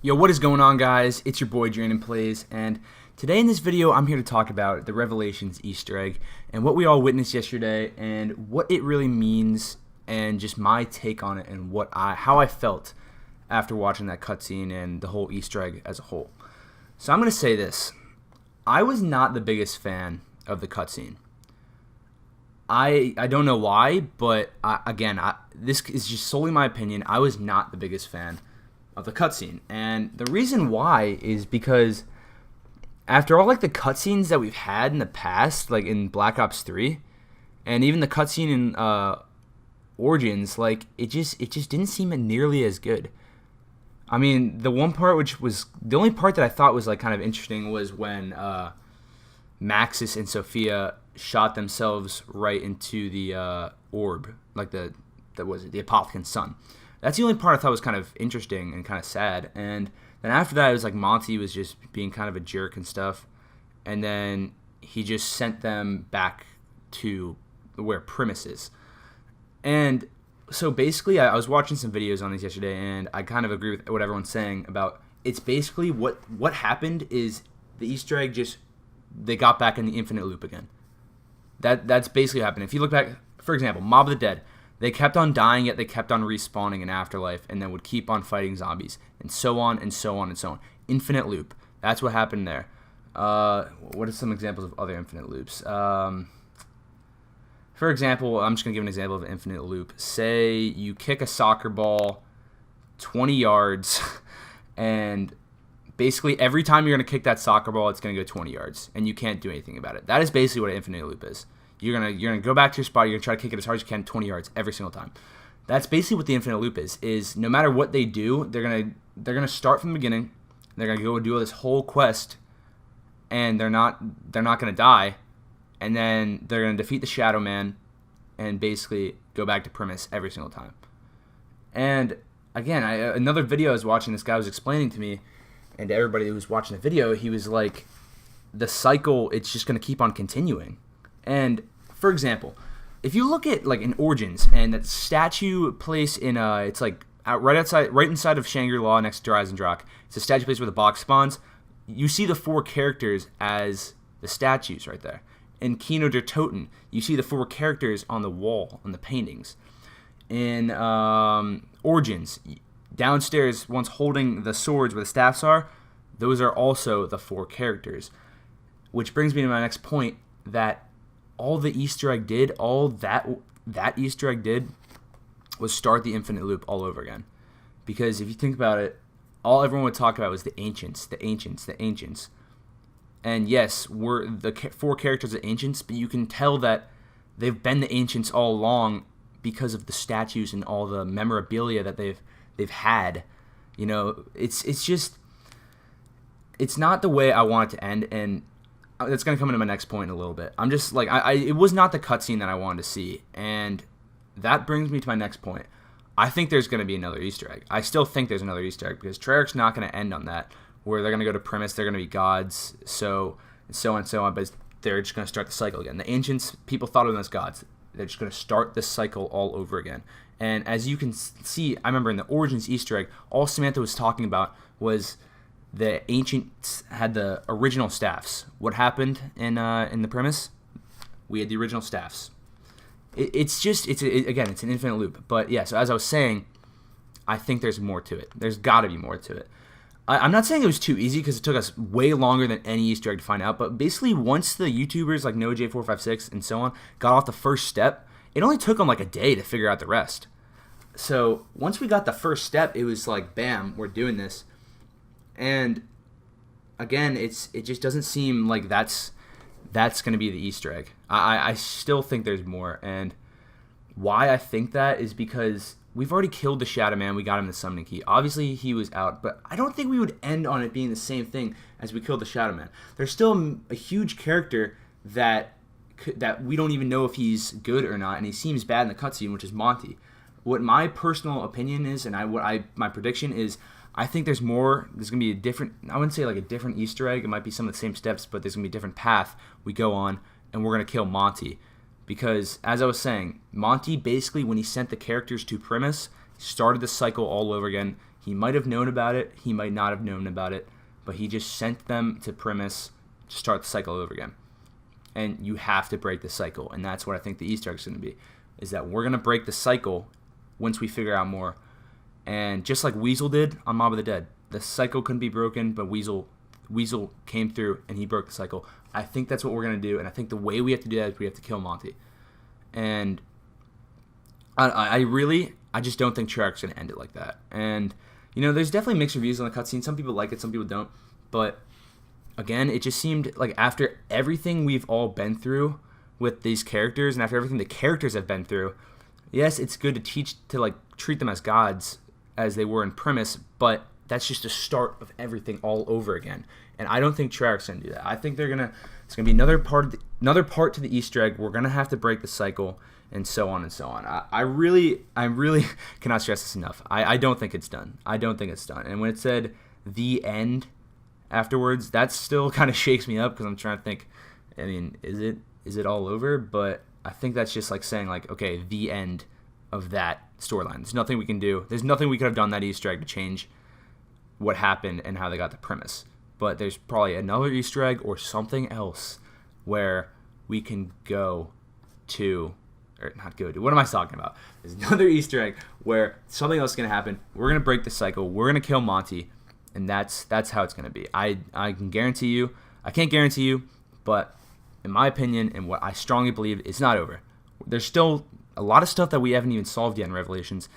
Yo, what is going on, guys? It's your boy Drandon Plays, and today in this video I'm here to talk about the Revelations Easter egg and what we all witnessed yesterday and what it really means and just my take on it and how I felt after watching that cutscene and the whole Easter egg as a whole. So I'm going to say this. I was not the biggest fan of the cutscene. I don't know why, but this is just solely my opinion. I was not the biggest fan of the cutscene, and the reason why is because after all, like, the cutscenes that we've had in the past, like in Black Ops 3, and even the cutscene in Origins, like it just didn't seem nearly as good. I mean, the one part which was the only part that I thought was like kind of interesting was when Maxis and Sophia shot themselves right into the orb, like the Apothecan sun. That's the only part I thought was kind of interesting and kind of sad. And then after that, it was like Monty was just being kind of a jerk and stuff. And then he just sent them back to where Primus is. And so basically, I was watching some videos on these yesterday, and I kind of agree with what everyone's saying about it's basically what happened is the Easter egg just, they got back in the infinite loop again. That's basically what happened. If you look back, for example, Mob of the Dead, they kept on dying, yet they kept on respawning in Afterlife, and then would keep on fighting zombies, and so on, and so on, and so on. Infinite loop. That's what happened there. What are some examples of other infinite loops? For example, I'm just going to give an example of an infinite loop. Say you kick a soccer ball 20 yards, and basically every time you're going to kick that soccer ball, it's going to go 20 yards, and you can't do anything about it. That is basically what an infinite loop is. You're gonna go back to your spot. You're gonna try to kick it as hard as you can, 20 yards every single time. That's basically what the infinite loop is. Is no matter what they do, they're gonna start from the beginning. They're gonna go do this whole quest, and they're not gonna die, and then they're gonna defeat the Shadow Man, and basically go back to Primus every single time. And again, another video I was watching, this guy was explaining to me, and to everybody who was watching the video, he was like, the cycle, it's just gonna keep on continuing. And for example, if you look at like in Origins and that statue place in it's like right inside of Shangri-La next to Horizon Rock. It's a statue place where the box spawns. You see the four characters as the statues right there. In Kino der Toten, you see the four characters on the wall on the paintings. In Origins, downstairs, ones holding the swords where the staffs are, those are also the four characters. Which brings me to my next point, that all the Easter egg did, all that Easter egg did was start the infinite loop all over again. Because if you think about it, all everyone would talk about was the ancients, the ancients, the ancients. And yes, we're the four characters of ancients, but you can tell that they've been the ancients all along because of the statues and all the memorabilia that they've had. You know, it's just, it's not the way I want it to end, and that's going to come into my next point in a little bit. I'm just like, it was not the cutscene that I wanted to see. And that brings me to my next point. I think there's going to be another Easter egg. I still think there's another Easter egg because Treyarch's not going to end on that, where they're going to go to Primus, they're going to be gods, so on and so on, but they're just going to start the cycle again. The ancients, people thought of them as gods. They're just going to start this cycle all over again. And as you can see, I remember in the Origins Easter egg, all Samantha was talking about was the ancients had the original staffs. What happened in the Primus? We had the original staffs. It's an infinite loop. But yeah, so as I was saying, I think there's more to it. There's got to be more to it. I'm not saying it was too easy because it took us way longer than any Easter egg to find out. But basically, once the YouTubers like NoJ456 and so on got off the first step, it only took them like a day to figure out the rest. So once we got the first step, it was like, bam, we're doing this. And again, it just doesn't seem like that's going to be the Easter egg. I still think there's more, and why I think that is because we've already killed the Shadow Man. We got him the summoning key. Obviously, he was out, but I don't think we would end on it being the same thing as we killed the Shadow Man. There's still a huge character that we don't even know if he's good or not, and he seems bad in the cutscene, which is Monty. What my personal opinion is, and my prediction is, I think there's more. There's going to be a different, I wouldn't say like a different Easter egg. It might be some of the same steps, but there's going to be a different path we go on, and we're going to kill Monty. Because, as I was saying, Monty basically, when he sent the characters to Primus, started the cycle all over again. He might have known about it. He might not have known about it. But he just sent them to premise to start the cycle over again. And you have to break the cycle. And that's what I think the Easter egg is going to be. Is that we're going to break the cycle once we figure out more. And just like Weasel did on Mob of the Dead. The cycle couldn't be broken, but Weasel came through and he broke the cycle. I think that's what we're going to do. And I think the way we have to do that is we have to kill Monty. And I just don't think Treyarch's going to end it like that. And, there's definitely mixed reviews on the cutscene. Some people like it, some people don't. But, again, it just seemed like after everything we've all been through with these characters and after everything the characters have been through, yes, it's good to treat them as gods as they were in premise, but that's just the start of everything all over again. And I don't think Treyarch's going to do that. I think it's going to be another part to the Easter egg. We're going to have to break the cycle and so on and so on. I really cannot stress this enough. I don't think it's done. I don't think it's done. And when it said the end afterwards, that still kind of shakes me up because I'm trying to think, I mean, is it all over? But I think that's just like saying like, okay, the end of that storyline. There's nothing we can do. There's nothing we could have done that Easter egg to change what happened and how they got the premise. But there's probably another Easter egg or something else where we can go to, or not go to, what am I talking about? There's another Easter egg where something else is going to happen. We're going to break the cycle. We're going to kill Monty, and that's how it's going to be. I can guarantee you, I can't guarantee you, but in my opinion and what I strongly believe, it's not over. There's still a lot of stuff that we haven't even solved yet in Revelations.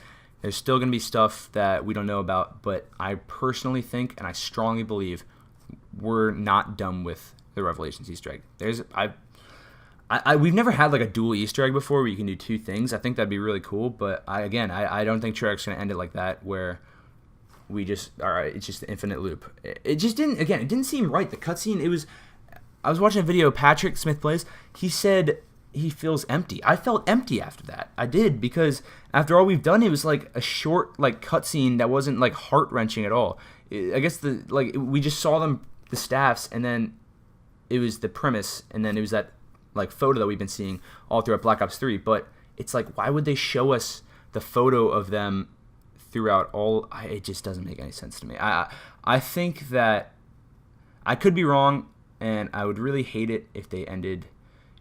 There's still going to be stuff that we don't know about, but I personally think and I strongly believe we're not done with the Revelations Easter egg. We've never had like a dual Easter egg before where you can do two things. I think that'd be really cool, but I don't think Treyarch's going to end it like that where we just, all right, it's just the infinite loop. It just didn't, again, it didn't seem right. The cutscene, I was watching a video Patrick Smith plays, he said he feels empty. I felt empty after that. I did, because after all we've done, it was like a short like cutscene that wasn't like heart-wrenching at all. I guess we just saw them, the staffs, and then it was the premise, and then it was that like photo that we've been seeing all throughout Black Ops 3. But it's like, why would they show us the photo of them throughout all? It just doesn't make any sense to me. I think that I could be wrong, and I would really hate it if they ended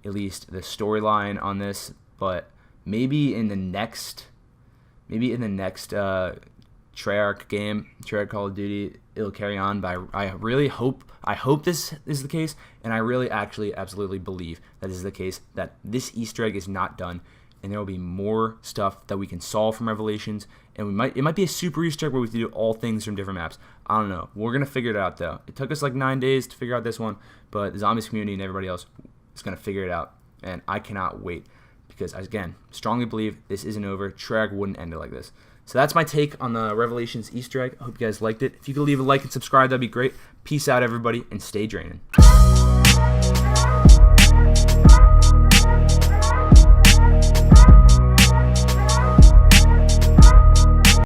at least the storyline on this, but maybe in the next Treyarch game, Treyarch Call of Duty, it'll carry on. But I really hope this is the case, and I really actually absolutely believe that this is the case, that this Easter egg is not done, and there will be more stuff that we can solve from Revelations, and it might be a super Easter egg where we have to do all things from different maps. I don't know. We're gonna figure it out though. It took us like 9 days to figure out this one, but the Zombies community and everybody else is gonna figure it out, and I cannot wait, because again, strongly believe this isn't over. Treyarch wouldn't end it like this. So that's my take on the Revelations Easter egg. I hope you guys liked it. If you could leave a like and subscribe, that'd be great. Peace out, everybody, and stay draining.